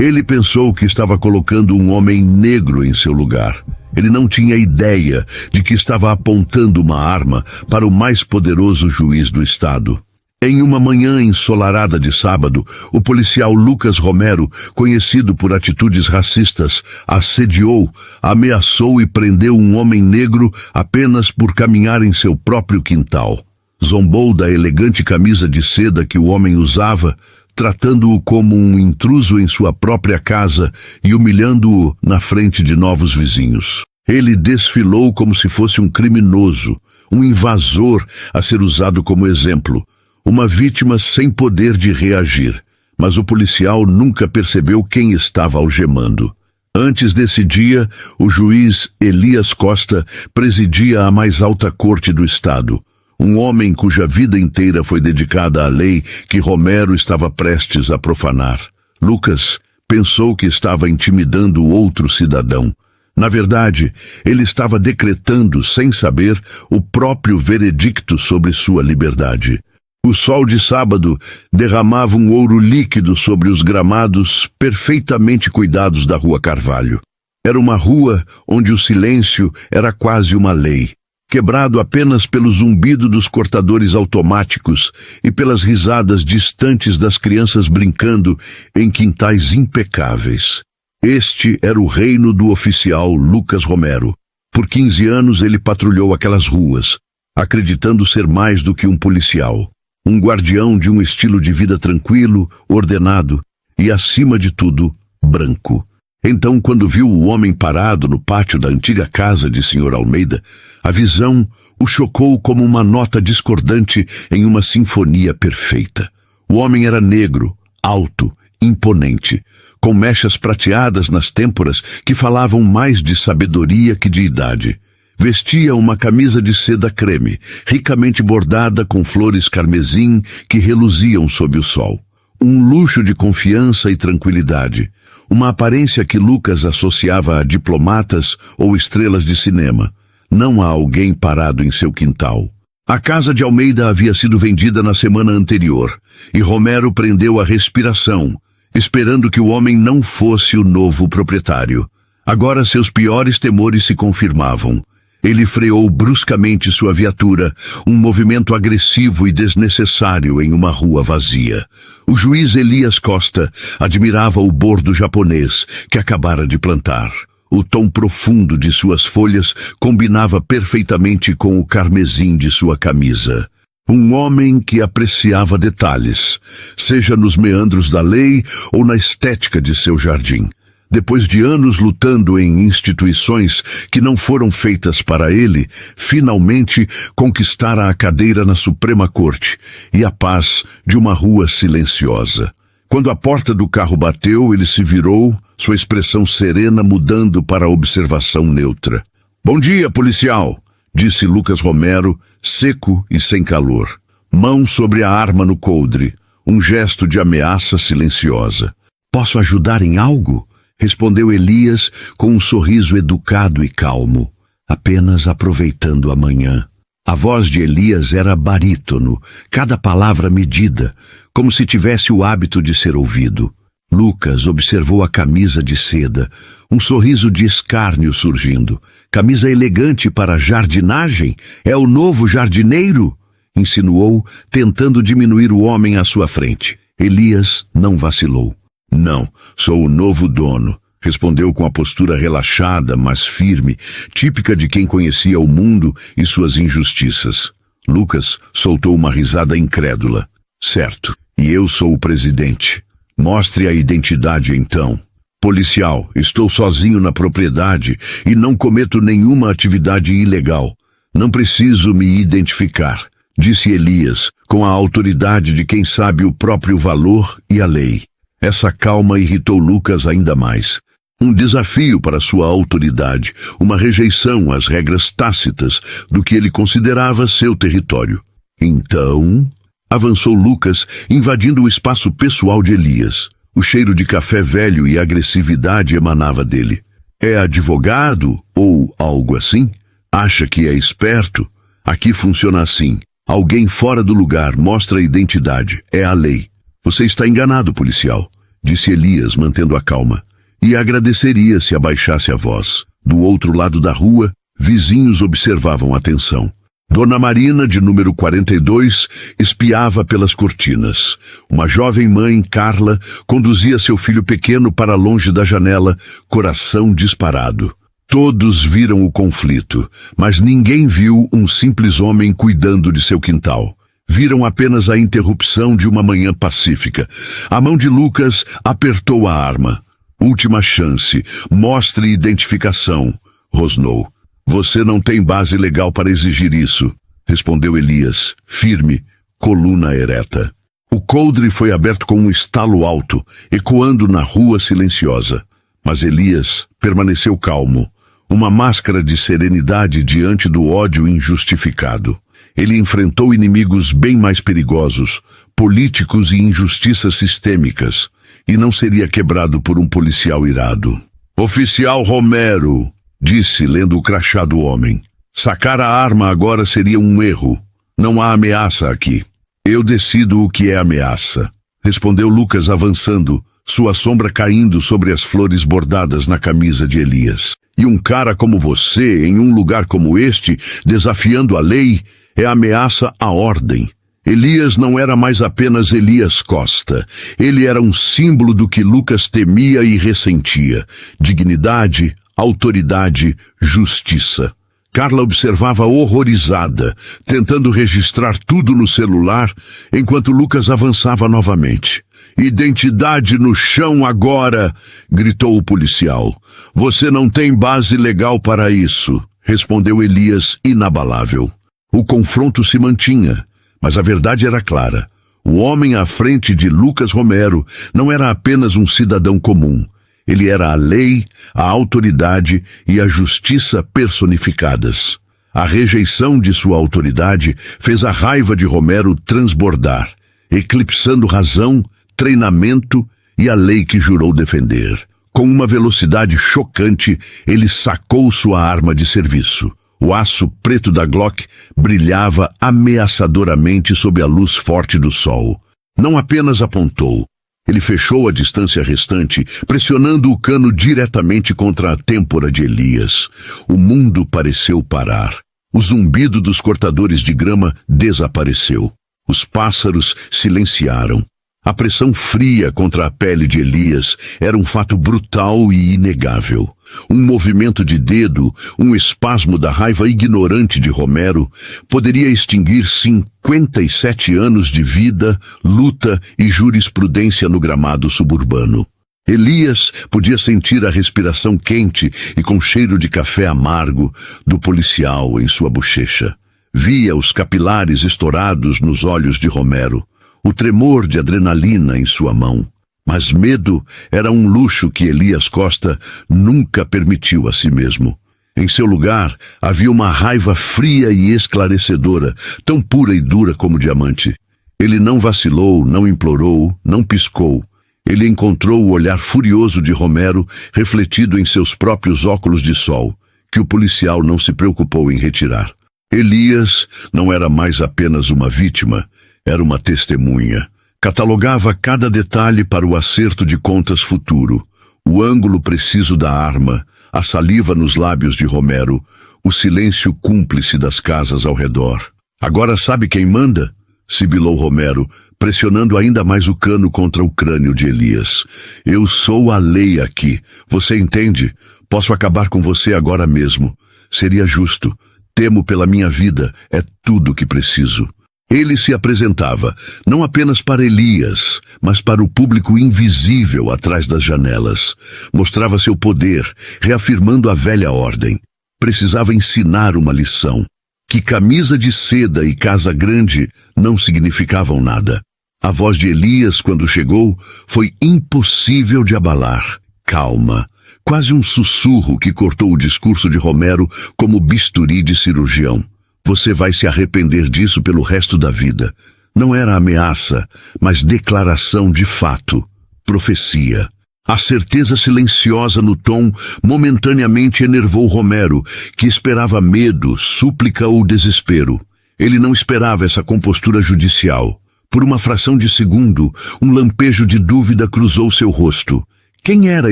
Ele pensou que estava colocando um homem negro em seu lugar. Ele não tinha ideia de que estava apontando uma arma para o mais poderoso juiz do estado. Em uma manhã ensolarada de sábado, o policial Lucas Romero, conhecido por atitudes racistas, assediou, ameaçou e prendeu um homem negro apenas por caminhar em seu próprio quintal. Zombou da elegante camisa de seda que o homem usava, tratando-o como um intruso em sua própria casa e humilhando-o na frente de novos vizinhos. Ele desfilou como se fosse um criminoso, um invasor a ser usado como exemplo, uma vítima sem poder de reagir. Mas o policial nunca percebeu quem estava algemando. Antes desse dia, o juiz Elias Costa presidia a mais alta corte do estado. Um homem cuja vida inteira foi dedicada à lei que Romero estava prestes a profanar. Lucas pensou que estava intimidando outro cidadão. Na verdade, ele estava decretando, sem saber, o próprio veredicto sobre sua liberdade. O sol de sábado derramava um ouro líquido sobre os gramados perfeitamente cuidados da Rua Carvalho. Era uma rua onde o silêncio era quase uma lei, quebrado apenas pelo zumbido dos cortadores automáticos e pelas risadas distantes das crianças brincando em quintais impecáveis. Este era o reino do oficial Lucas Romero. Por 15 anos ele patrulhou aquelas ruas, acreditando ser mais do que um policial, um guardião de um estilo de vida tranquilo, ordenado e, acima de tudo, branco. Então, quando viu o homem parado no pátio da antiga casa de Sr. Almeida, a visão o chocou como uma nota discordante em uma sinfonia perfeita. O homem era negro, alto, imponente, com mechas prateadas nas têmporas que falavam mais de sabedoria que de idade. Vestia uma camisa de seda creme, ricamente bordada com flores carmesim que reluziam sob o sol. Um luxo de confiança e tranquilidade. Uma aparência que Lucas associava a diplomatas ou estrelas de cinema, não a alguém parado em seu quintal. A casa de Almeida havia sido vendida na semana anterior, e Romero prendeu a respiração, esperando que o homem não fosse o novo proprietário. Agora seus piores temores se confirmavam. Ele freou bruscamente sua viatura, um movimento agressivo e desnecessário em uma rua vazia. O juiz Elias Costa admirava o bordo japonês que acabara de plantar. O tom profundo de suas folhas combinava perfeitamente com o carmesim de sua camisa. Um homem que apreciava detalhes, seja nos meandros da lei ou na estética de seu jardim. Depois de anos lutando em instituições que não foram feitas para ele, finalmente conquistara a cadeira na Suprema Corte e a paz de uma rua silenciosa. Quando a porta do carro bateu, ele se virou, sua expressão serena mudando para a observação neutra. "Bom dia, policial", disse Lucas Romero, seco e sem calor. Mão sobre a arma no coldre, um gesto de ameaça silenciosa. "Posso ajudar em algo?", respondeu Elias com um sorriso educado e calmo, apenas aproveitando a manhã. A voz de Elias era barítono, cada palavra medida, como se tivesse o hábito de ser ouvido. Lucas observou a camisa de seda, um sorriso de escárnio surgindo. "Camisa elegante para jardinagem? É o novo jardineiro?", insinuou, tentando diminuir o homem à sua frente. Elias não vacilou. "Não, sou o novo dono", respondeu com a postura relaxada, mas firme, típica de quem conhecia o mundo e suas injustiças. Lucas soltou uma risada incrédula. "Certo, e eu sou o presidente. Mostre a identidade então." "Policial, estou sozinho na propriedade e não cometo nenhuma atividade ilegal. Não preciso me identificar", disse Elias, com a autoridade de quem sabe o próprio valor e a lei. Essa calma irritou Lucas ainda mais. Um desafio para sua autoridade, uma rejeição às regras tácitas do que ele considerava seu território. "Então", avançou Lucas, invadindo o espaço pessoal de Elias. O cheiro de café velho e agressividade emanava dele. "É advogado ou algo assim? Acha que é esperto? Aqui funciona assim. Alguém fora do lugar mostra a identidade. É a lei. Você está enganado, policial. disse Elias, mantendo a calma. E agradeceria se abaixasse a voz. Do outro lado da rua, vizinhos observavam a tensão. Dona Marina, de número 42, espiava pelas cortinas. Uma jovem mãe, Carla, conduzia seu filho pequeno para longe da janela, coração disparado. Todos viram o conflito, mas ninguém viu um simples homem cuidando de seu quintal. Viram apenas a interrupção de uma manhã pacífica. A mão de Lucas apertou a arma. Última chance, mostre identificação, rosnou. Você não tem base legal para exigir isso, respondeu Elias, firme, coluna ereta. O coldre foi aberto com um estalo alto, ecoando na rua silenciosa. Mas Elias permaneceu calmo, uma máscara de serenidade diante do ódio injustificado. Ele enfrentou inimigos bem mais perigosos, políticos e injustiças sistêmicas, e não seria quebrado por um policial irado. Oficial Romero, disse, lendo o crachá do homem. Sacar a arma agora seria um erro. Não há ameaça aqui. Eu decido o que é ameaça, respondeu Lucas avançando, sua sombra caindo sobre as flores bordadas na camisa de Elias. E um cara como você, em um lugar como este, desafiando a lei, é ameaça à ordem. Elias não era mais apenas Elias Costa. Ele era um símbolo do que Lucas temia e ressentia. Dignidade, autoridade, justiça. Carla observava horrorizada, tentando registrar tudo no celular, enquanto Lucas avançava novamente. Identidade no chão agora, gritou o policial. Você não tem base legal para isso, respondeu Elias, inabalável. O confronto se mantinha, mas a verdade era clara. O homem à frente de Lucas Romero não era apenas um cidadão comum. Ele era a lei, a autoridade e a justiça personificadas. A rejeição de sua autoridade fez a raiva de Romero transbordar, eclipsando razão, treinamento e a lei que jurou defender. Com uma velocidade chocante, ele sacou sua arma de serviço. O aço preto da Glock brilhava ameaçadoramente sob a luz forte do sol. Não apenas apontou. Ele fechou a distância restante, pressionando o cano diretamente contra a têmpora de Elias. O mundo pareceu parar. O zumbido dos cortadores de grama desapareceu. Os pássaros silenciaram. A pressão fria contra a pele de Elias era um fato brutal e inegável. Um movimento de dedo, um espasmo da raiva ignorante de Romero, poderia extinguir 57 anos de vida, luta e jurisprudência no gramado suburbano. Elias podia sentir a respiração quente e com cheiro de café amargo do policial em sua bochecha. Via os capilares estourados nos olhos de Romero. O tremor de adrenalina em sua mão. Mas medo era um luxo que Elias Costa nunca permitiu a si mesmo. Em seu lugar, havia uma raiva fria e esclarecedora, tão pura e dura como diamante. Ele não vacilou, não implorou, não piscou. Ele encontrou o olhar furioso de Romero refletido em seus próprios óculos de sol, que o policial não se preocupou em retirar. Elias não era mais apenas uma vítima, era uma testemunha. Catalogava cada detalhe para o acerto de contas futuro. O ângulo preciso da arma, a saliva nos lábios de Romero, o silêncio cúmplice das casas ao redor. Agora sabe quem manda? Sibilou Romero, pressionando ainda mais o cano contra o crânio de Elias. Eu sou a lei aqui. Você entende? Posso acabar com você agora mesmo. Seria justo. Temo pela minha vida. É tudo o que preciso. Ele se apresentava, não apenas para Elias, mas para o público invisível atrás das janelas. Mostrava seu poder, reafirmando a velha ordem. Precisava ensinar uma lição. Que camisa de seda e casa grande não significavam nada. A voz de Elias, quando chegou, foi impossível de abalar. Calma. Quase um sussurro que cortou o discurso de Romero como bisturi de cirurgião. Você vai se arrepender disso pelo resto da vida. Não era ameaça, mas declaração de fato. Profecia. A certeza silenciosa no tom momentaneamente enervou Romero, que esperava medo, súplica ou desespero. Ele não esperava essa compostura judicial. Por uma fração de segundo, um lampejo de dúvida cruzou seu rosto. Quem era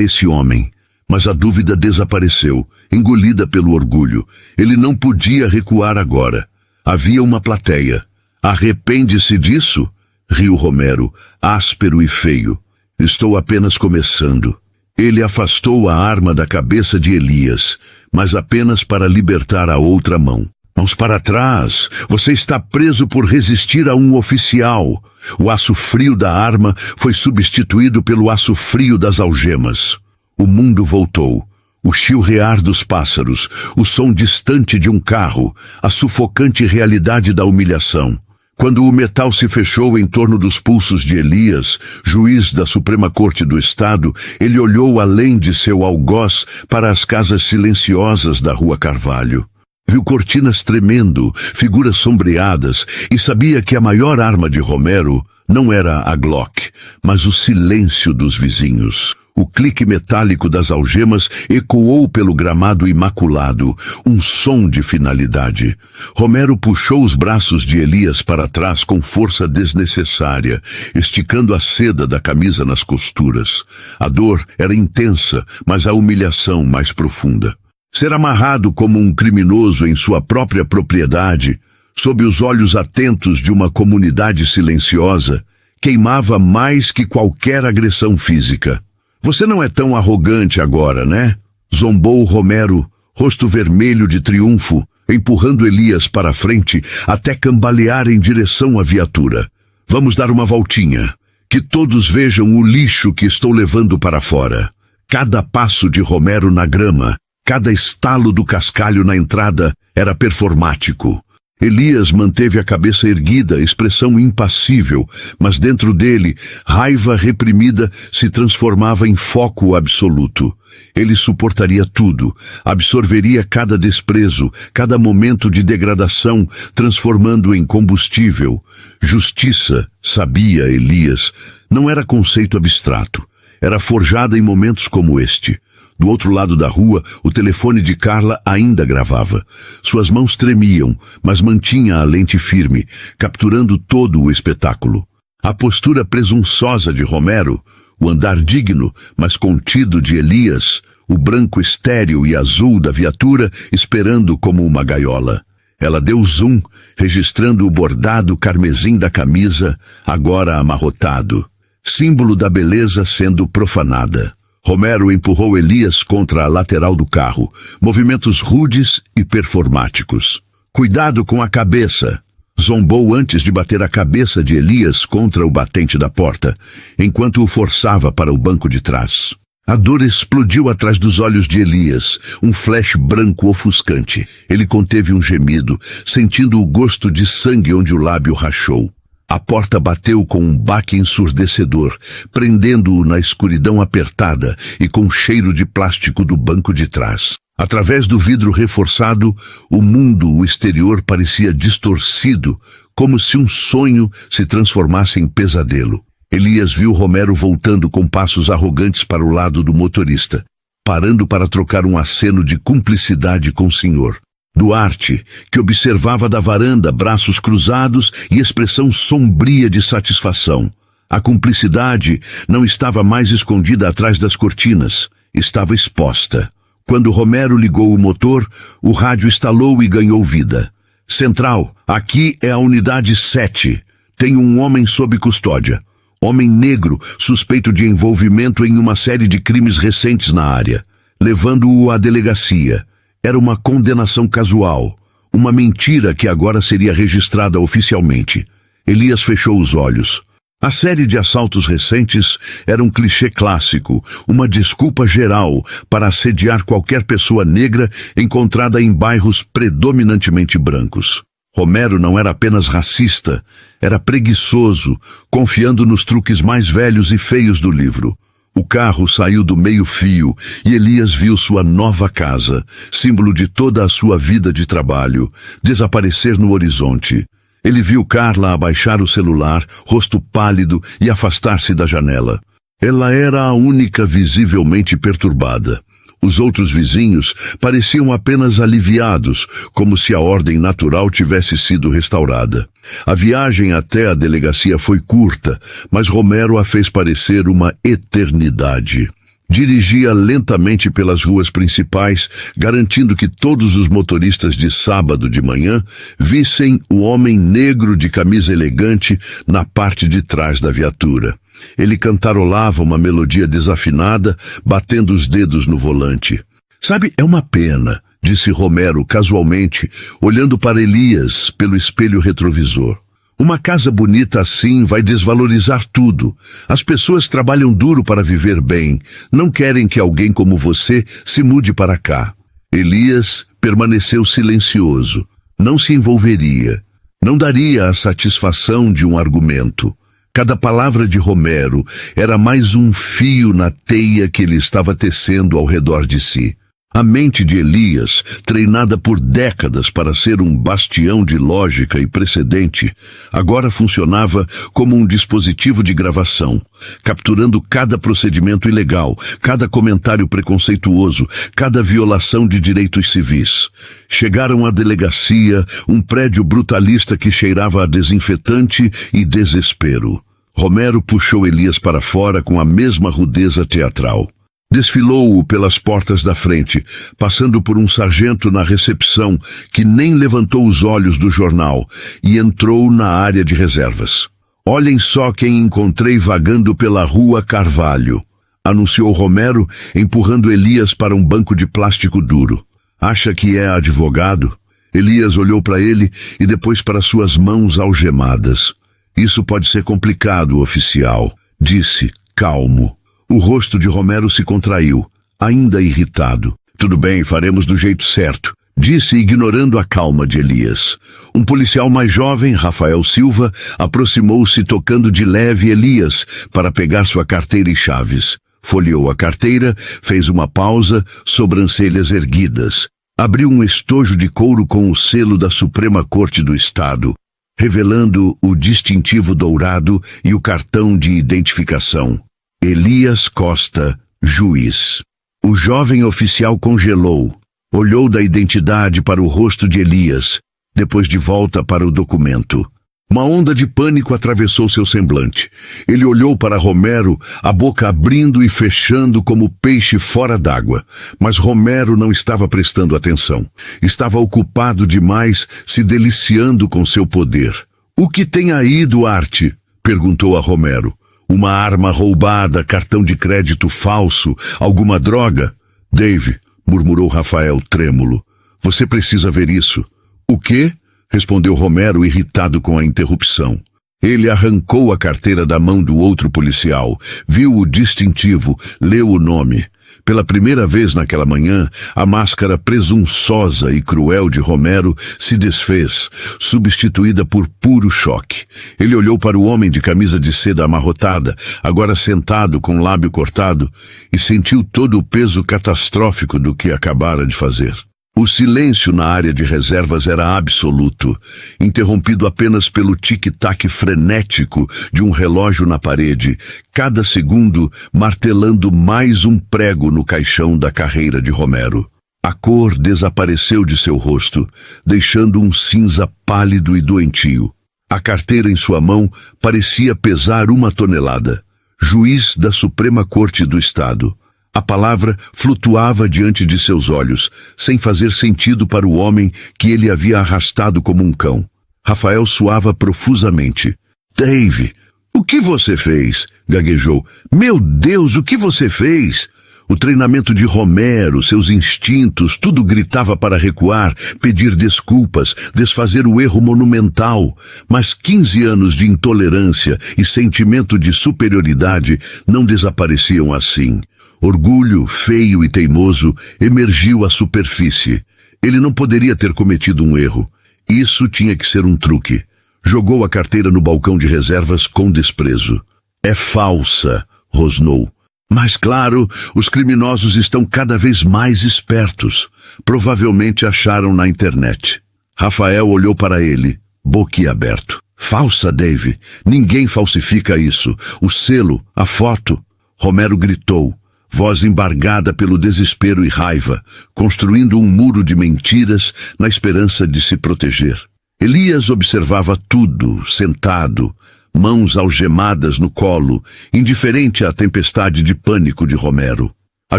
esse homem? Mas a dúvida desapareceu, engolida pelo orgulho. Ele não podia recuar agora. Havia uma plateia. Arrepende-se disso? Riu Romero, áspero e feio. Estou apenas começando. Ele afastou a arma da cabeça de Elias, mas apenas para libertar a outra mão. Mãos para trás! Você está preso por resistir a um oficial. O aço frio da arma foi substituído pelo aço frio das algemas. O mundo voltou. O chilrear dos pássaros, o som distante de um carro, a sufocante realidade da humilhação. Quando o metal se fechou em torno dos pulsos de Elias, juiz da Suprema Corte do Estado, ele olhou além de seu algoz para as casas silenciosas da Rua Carvalho. Viu cortinas tremendo, figuras sombreadas, e sabia que a maior arma de Romero não era a Glock, mas o silêncio dos vizinhos. O clique metálico das algemas ecoou pelo gramado imaculado, um som de finalidade. Romero puxou os braços de Elias para trás com força desnecessária, esticando a seda da camisa nas costuras. A dor era intensa, mas a humilhação mais profunda. Ser amarrado como um criminoso em sua própria propriedade, sob os olhos atentos de uma comunidade silenciosa, queimava mais que qualquer agressão física. Você não é tão arrogante agora, né? Zombou Romero, rosto vermelho de triunfo, empurrando Elias para a frente até cambalear em direção à viatura. Vamos dar uma voltinha. Que todos vejam o lixo que estou levando para fora. Cada passo de Romero na grama, cada estalo do cascalho na entrada era performático. Elias manteve a cabeça erguida, expressão impassível, mas dentro dele, raiva reprimida se transformava em foco absoluto. Ele suportaria tudo, absorveria cada desprezo, cada momento de degradação, transformando em combustível. Justiça, sabia Elias, não era conceito abstrato. Era forjada em momentos como este. Do outro lado da rua, o telefone de Carla ainda gravava. Suas mãos tremiam, mas mantinha a lente firme, capturando todo o espetáculo. A postura presunçosa de Romero, o andar digno, mas contido de Elias, o branco estéril e azul da viatura esperando como uma gaiola. Ela deu zoom, registrando o bordado carmesim da camisa, agora amarrotado. Símbolo da beleza sendo profanada. Romero empurrou Elias contra a lateral do carro, movimentos rudes e performáticos. Cuidado com a cabeça! Zombou antes de bater a cabeça de Elias contra o batente da porta, enquanto o forçava para o banco de trás. A dor explodiu atrás dos olhos de Elias, um flash branco ofuscante. Ele conteve um gemido, sentindo o gosto de sangue onde o lábio rachou. A porta bateu com um baque ensurdecedor, prendendo-o na escuridão apertada e com cheiro de plástico do banco de trás. Através do vidro reforçado, o mundo, o exterior, parecia distorcido, como se um sonho se transformasse em pesadelo. Elias viu Romero voltando com passos arrogantes para o lado do motorista, parando para trocar um aceno de cumplicidade com o senhor. Duarte, que observava da varanda braços cruzados e expressão sombria de satisfação. A cumplicidade não estava mais escondida atrás das cortinas, estava exposta. Quando Romero ligou o motor, o rádio estalou e ganhou vida. Central, aqui é a unidade 7. Tem um homem sob custódia. Homem negro, suspeito de envolvimento em uma série de crimes recentes na área. Levando-o à delegacia. Era uma condenação casual, uma mentira que agora seria registrada oficialmente. Elias fechou os olhos. A série de assaltos recentes era um clichê clássico, uma desculpa geral para assediar qualquer pessoa negra encontrada em bairros predominantemente brancos. Romero não era apenas racista, era preguiçoso, confiando nos truques mais velhos e feios do livro. O carro saiu do meio-fio e Elias viu sua nova casa, símbolo de toda a sua vida de trabalho, desaparecer no horizonte. Ele viu Carla abaixar o celular, rosto pálido, e afastar-se da janela. Ela era a única visivelmente perturbada. Os outros vizinhos pareciam apenas aliviados, como se a ordem natural tivesse sido restaurada. A viagem até a delegacia foi curta, mas Romero a fez parecer uma eternidade. Dirigia lentamente pelas ruas principais, garantindo que todos os motoristas de sábado de manhã vissem o homem negro de camisa elegante na parte de trás da viatura. Ele cantarolava uma melodia desafinada, batendo os dedos no volante. "Sabe, é uma pena", disse Romero casualmente, olhando para Elias pelo espelho retrovisor. "Uma casa bonita assim vai desvalorizar tudo. As pessoas trabalham duro para viver bem. Não querem que alguém como você se mude para cá." Elias permaneceu silencioso. Não se envolveria. Não daria a satisfação de um argumento. Cada palavra de Romero era mais um fio na teia que ele estava tecendo ao redor de si. A mente de Elias, treinada por décadas para ser um bastião de lógica e precedente, agora funcionava como um dispositivo de gravação, capturando cada procedimento ilegal, cada comentário preconceituoso, cada violação de direitos civis. Chegaram à delegacia, um prédio brutalista que cheirava a desinfetante e desespero. Romero puxou Elias para fora com a mesma rudeza teatral. Desfilou-o pelas portas da frente, passando por um sargento na recepção que nem levantou os olhos do jornal, e entrou na área de reservas. "Olhem só quem encontrei vagando pela rua Carvalho", anunciou Romero, empurrando Elias para um banco de plástico duro. "Acha que é advogado?" Elias olhou para ele e depois para suas mãos algemadas. "Isso pode ser complicado, oficial", disse, calmo. O rosto de Romero se contraiu, ainda irritado. "Tudo bem, faremos do jeito certo", disse, ignorando a calma de Elias. Um policial mais jovem, Rafael Silva, aproximou-se tocando de leve Elias para pegar sua carteira e chaves. Folheou a carteira, fez uma pausa, sobrancelhas erguidas. Abriu um estojo de couro com o selo da Suprema Corte do Estado, revelando o distintivo dourado e o cartão de identificação. Elias Costa, juiz. O jovem oficial congelou, olhou da identidade para o rosto de Elias, depois de volta para o documento. Uma onda de pânico atravessou seu semblante. Ele olhou para Romero, a boca abrindo e fechando como peixe fora d'água. Mas Romero não estava prestando atenção. Estava ocupado demais, se deliciando com seu poder. "O que tem aí, Duarte?" perguntou a Romero. "Uma arma roubada, cartão de crédito falso, alguma droga?" "Dave", murmurou Rafael trêmulo, "você precisa ver isso." "O quê?" respondeu Romero, irritado com a interrupção. Ele arrancou a carteira da mão do outro policial, viu o distintivo, leu o nome. Pela primeira vez naquela manhã, a máscara presunçosa e cruel de Romero se desfez, substituída por puro choque. Ele olhou para o homem de camisa de seda amarrotada, agora sentado com o lábio cortado, e sentiu todo o peso catastrófico do que acabara de fazer. O silêncio na área de reservas era absoluto, interrompido apenas pelo tic-tac frenético de um relógio na parede, cada segundo martelando mais um prego no caixão da carreira de Romero. A cor desapareceu de seu rosto, deixando um cinza pálido e doentio. A carteira em sua mão parecia pesar 1 tonelada. Juiz da Suprema Corte do Estado. A palavra flutuava diante de seus olhos, sem fazer sentido para o homem que ele havia arrastado como um cão. Rafael suava profusamente. "Dave, o que você fez?" gaguejou. "Meu Deus, o que você fez?" O treinamento de Romero, seus instintos, tudo gritava para recuar, pedir desculpas, desfazer o erro monumental. Mas 15 anos de intolerância e sentimento de superioridade não desapareciam assim. Orgulho, feio e teimoso, emergiu à superfície. Ele não poderia ter cometido um erro. Isso tinha que ser um truque. Jogou a carteira no balcão de reservas com desprezo. "É falsa", rosnou. "Mas claro, os criminosos estão cada vez mais espertos. Provavelmente acharam na internet." Rafael olhou para ele, boquiaberto. "Falsa, Dave. Ninguém falsifica isso. O selo, a foto." Romero gritou. voz embargada pelo desespero e raiva, construindo um muro de mentiras na esperança de se proteger. Elias observava tudo, sentado, mãos algemadas no colo, indiferente à tempestade de pânico de Romero. A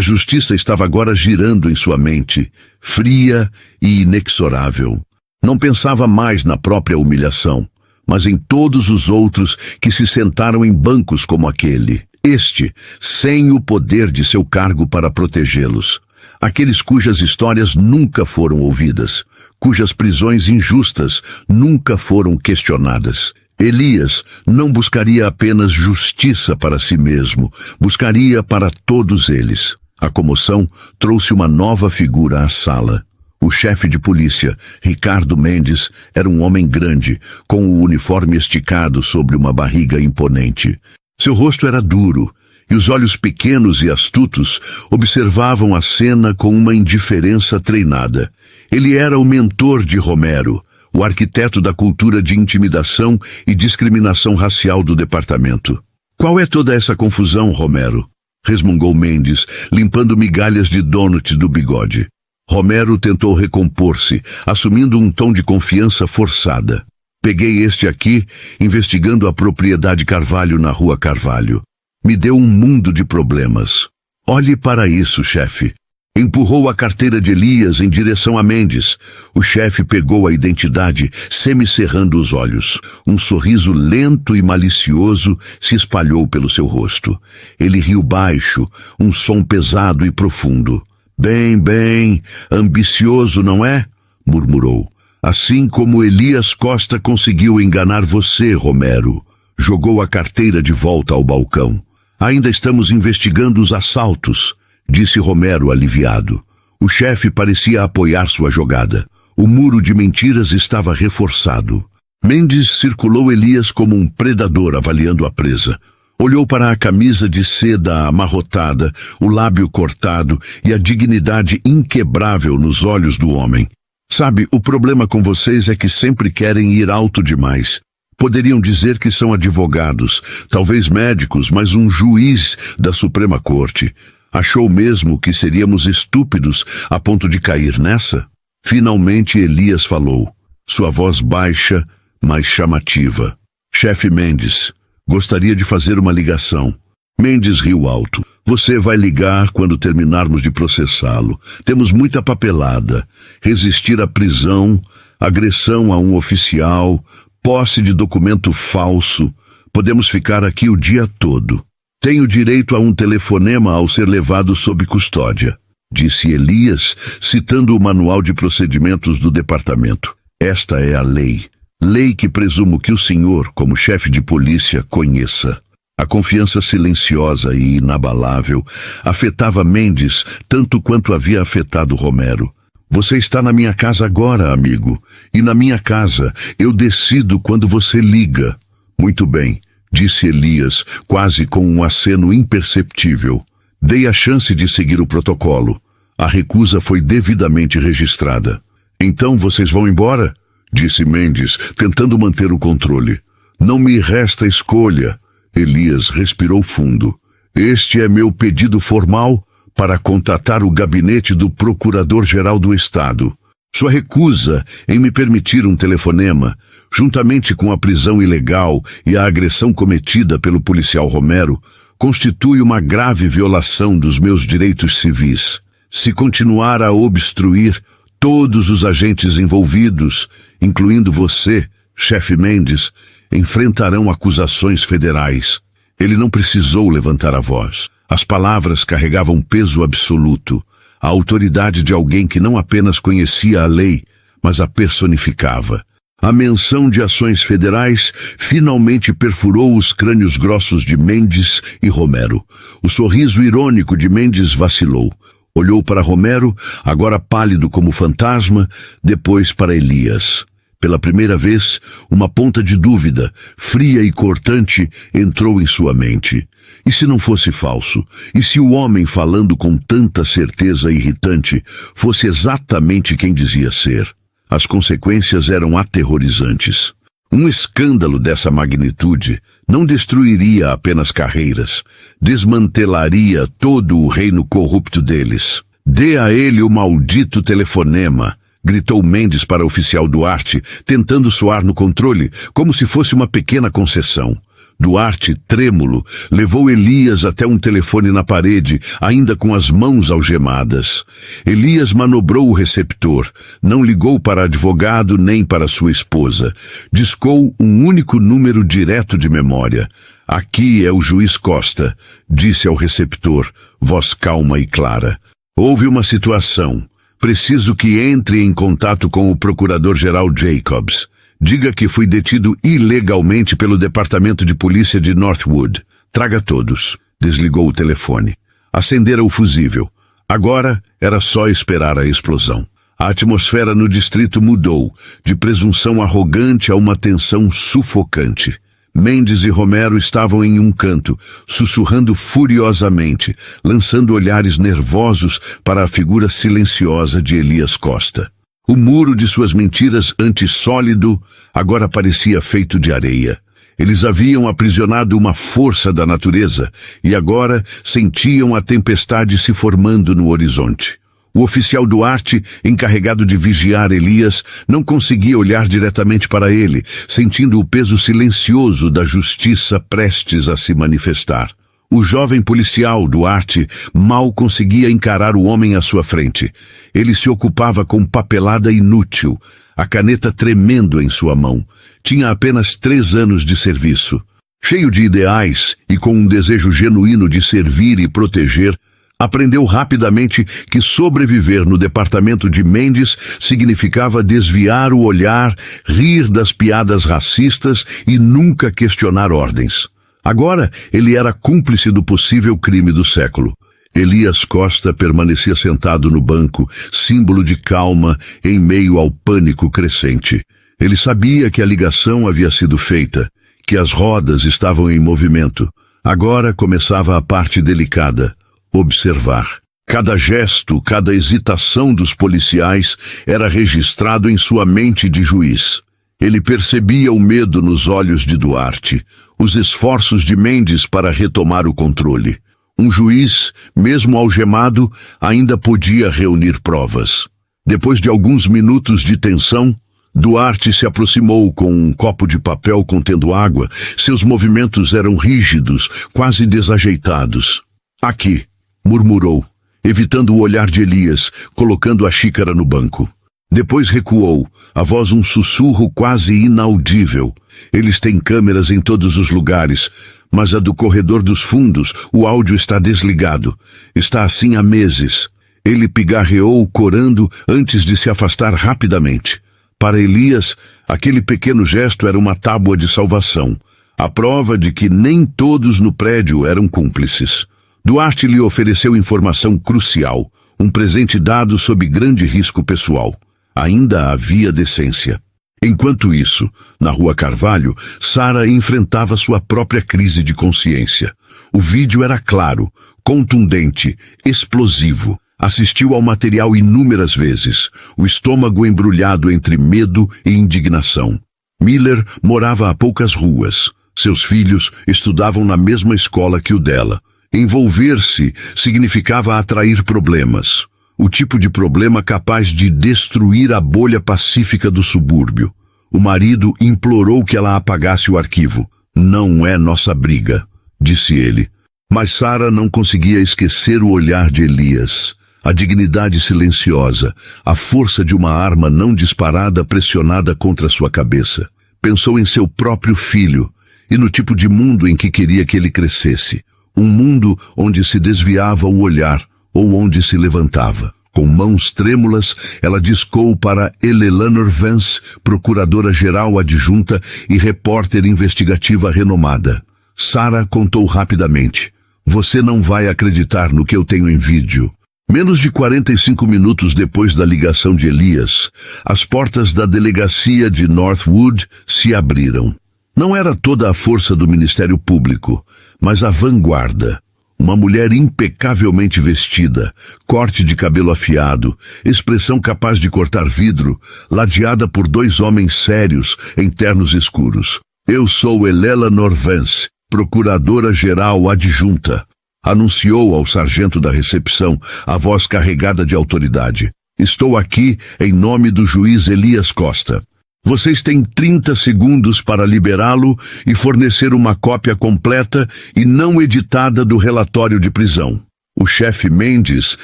justiça estava agora girando em sua mente, fria e inexorável. Não pensava mais na própria humilhação, mas em todos os outros que se sentaram em bancos como aquele. Este, sem o poder de seu cargo para protegê-los. Aqueles cujas histórias nunca foram ouvidas, cujas prisões injustas nunca foram questionadas. Elias não buscaria apenas justiça para si mesmo, buscaria para todos eles. A comoção trouxe uma nova figura à sala. O chefe de polícia, Ricardo Mendes, era um homem grande, com o uniforme esticado sobre uma barriga imponente. Seu rosto era duro, e os olhos pequenos e astutos observavam a cena com uma indiferença treinada. Ele era o mentor de Romero, o arquiteto da cultura de intimidação e discriminação racial do departamento. "Qual é toda essa confusão, Romero?" resmungou Mendes, limpando migalhas de donut do bigode. Romero tentou recompor-se, assumindo um tom de confiança forçada. "Peguei este aqui, investigando a propriedade Carvalho na Rua Carvalho. Me deu um mundo de problemas. Olhe para isso, chefe." Empurrou a carteira de Elias em direção a Mendes. O chefe pegou a identidade, semicerrando os olhos. Um sorriso lento e malicioso se espalhou pelo seu rosto. Ele riu baixo, um som pesado e profundo. Bem, ambicioso, não é?" murmurou. "Assim como Elias Costa conseguiu enganar você, Romero." Jogou a carteira de volta ao balcão. "Ainda estamos investigando os assaltos", disse Romero aliviado. O chefe parecia apoiar sua jogada. O muro de mentiras estava reforçado. Mendes circulou Elias como um predador avaliando a presa. Olhou para a camisa de seda amarrotada, o lábio cortado e a dignidade inquebrável nos olhos do homem. "Sabe, o problema com vocês é que sempre querem ir alto demais. Poderiam dizer que são advogados, talvez médicos, mas um juiz da Suprema Corte. Achou mesmo que seríamos estúpidos a ponto de cair nessa?" Finalmente Elias falou, sua voz baixa, mas chamativa. "Chefe Mendes, gostaria de fazer uma ligação." Mendes riu alto. "Você vai ligar quando terminarmos de processá-lo. Temos muita papelada. Resistir à prisão, agressão a um oficial, posse de documento falso. Podemos ficar aqui o dia todo. Tenho direito a um telefonema ao ser levado sob custódia", disse Elias, citando o manual de procedimentos do departamento. "Esta é a lei. Lei que presumo que o senhor, como chefe de polícia, conheça." A confiança silenciosa e inabalável afetava Mendes tanto quanto havia afetado Romero. "Você está na minha casa agora, amigo. E na minha casa eu decido quando você liga." "Muito bem", disse Elias, quase com um aceno imperceptível. "Dei a chance de seguir o protocolo. A recusa foi devidamente registrada." "Então vocês vão embora?" disse Mendes, tentando manter o controle. "Não me resta escolha." Elias respirou fundo. "Este é meu pedido formal para contatar o gabinete do Procurador-Geral do Estado. Sua recusa em me permitir um telefonema, juntamente com a prisão ilegal e a agressão cometida pelo policial Romero, constitui uma grave violação dos meus direitos civis. Se continuar a obstruir, todos os agentes envolvidos, incluindo você, chefe Mendes, enfrentarão acusações federais." Ele não precisou levantar a voz. As palavras carregavam peso absoluto, a autoridade de alguém que não apenas conhecia a lei, mas a personificava. A menção de ações federais finalmente perfurou os crânios grossos de Mendes e Romero. O sorriso irônico de Mendes vacilou. Olhou para Romero, agora pálido como fantasma, depois para Elias. Pela primeira vez, uma ponta de dúvida, fria e cortante, entrou em sua mente. E se não fosse falso? E se o homem falando com tanta certeza irritante fosse exatamente quem dizia ser? As consequências eram aterrorizantes. Um escândalo dessa magnitude não destruiria apenas carreiras, desmantelaria todo o reino corrupto deles. Dê a ele o maldito telefonema, gritou Mendes para o oficial Duarte, tentando soar no controle, como se fosse uma pequena concessão. Duarte, trêmulo, levou Elias até um telefone na parede, ainda com as mãos algemadas. Elias manobrou o receptor, não ligou para advogado nem para sua esposa. Discou um único número direto de memória. Aqui é o juiz Costa, disse ao receptor, voz calma e clara. Houve uma situação. Preciso que entre em contato com o procurador-geral Jacobs. Diga que fui detido ilegalmente pelo Departamento de Polícia de Northwood. Traga todos. Desligou o telefone. Acendera o fusível. Agora era só esperar a explosão. A atmosfera no distrito mudou, de presunção arrogante a uma tensão sufocante. Mendes e Romero estavam em um canto, sussurrando furiosamente, lançando olhares nervosos para a figura silenciosa de Elias Costa. O muro de suas mentiras antissólido agora parecia feito de areia. Eles haviam aprisionado uma força da natureza e agora sentiam a tempestade se formando no horizonte. O oficial Duarte, encarregado de vigiar Elias, não conseguia olhar diretamente para ele, sentindo o peso silencioso da justiça prestes a se manifestar. O jovem policial, Duarte, mal conseguia encarar o homem à sua frente. Ele se ocupava com papelada inútil, a caneta tremendo em sua mão. Tinha apenas 3 anos de serviço. Cheio de ideais e com um desejo genuíno de servir e proteger, aprendeu rapidamente que sobreviver no departamento de Mendes significava desviar o olhar, rir das piadas racistas e nunca questionar ordens. Agora, ele era cúmplice do possível crime do século. Elias Costa permanecia sentado no banco, símbolo de calma, em meio ao pânico crescente. Ele sabia que a ligação havia sido feita, que as rodas estavam em movimento. Agora começava a parte delicada, observar. Cada gesto, cada hesitação dos policiais era registrado em sua mente de juiz. Ele percebia o medo nos olhos de Duarte, os esforços de Mendes para retomar o controle. Um juiz, mesmo algemado, ainda podia reunir provas. Depois de alguns minutos de tensão, Duarte se aproximou com um copo de papel contendo água. Seus movimentos eram rígidos, quase desajeitados. Aqui, murmurou, evitando o olhar de Elias, colocando a xícara no banco. Depois recuou, a voz um sussurro quase inaudível. Eles têm câmeras em todos os lugares, mas a do corredor dos fundos, o áudio está desligado. Está assim há meses. Ele pigarreou, corando, antes de se afastar rapidamente. Para Elias, aquele pequeno gesto era uma tábua de salvação, a prova de que nem todos no prédio eram cúmplices. Duarte lhe ofereceu informação crucial, um presente dado sob grande risco pessoal. Ainda havia decência. Enquanto isso, na Rua Carvalho, Sara enfrentava sua própria crise de consciência. O vídeo era claro, contundente, explosivo. Assistiu ao material inúmeras vezes, o estômago embrulhado entre medo e indignação. Miller morava a poucas ruas. Seus filhos estudavam na mesma escola que o dela. Envolver-se significava atrair problemas. O tipo de problema capaz de destruir a bolha pacífica do subúrbio. O marido implorou que ela apagasse o arquivo. Não é nossa briga, disse ele. Mas Sara não conseguia esquecer o olhar de Elias. A dignidade silenciosa, a força de uma arma não disparada pressionada contra sua cabeça. Pensou em seu próprio filho e no tipo de mundo em que queria que ele crescesse. Um mundo onde se desviava o olhar, ou onde se levantava. Com mãos trêmulas, ela discou para Eleanor Vance, procuradora-geral adjunta e repórter investigativa renomada. Sara contou rapidamente. Você não vai acreditar no que eu tenho em vídeo. Menos de 45 minutos depois da ligação de Elias, as portas da delegacia de Northwood se abriram. Não era toda a força do Ministério Público, mas a vanguarda. Uma mulher impecavelmente vestida, corte de cabelo afiado, expressão capaz de cortar vidro, ladeada por 2 homens sérios em ternos escuros. Eu sou Eleanor Vance, procuradora-geral adjunta, anunciou ao sargento da recepção, a voz carregada de autoridade. Estou aqui em nome do juiz Elias Costa. Vocês têm 30 segundos para liberá-lo e fornecer uma cópia completa e não editada do relatório de prisão. O chefe Mendes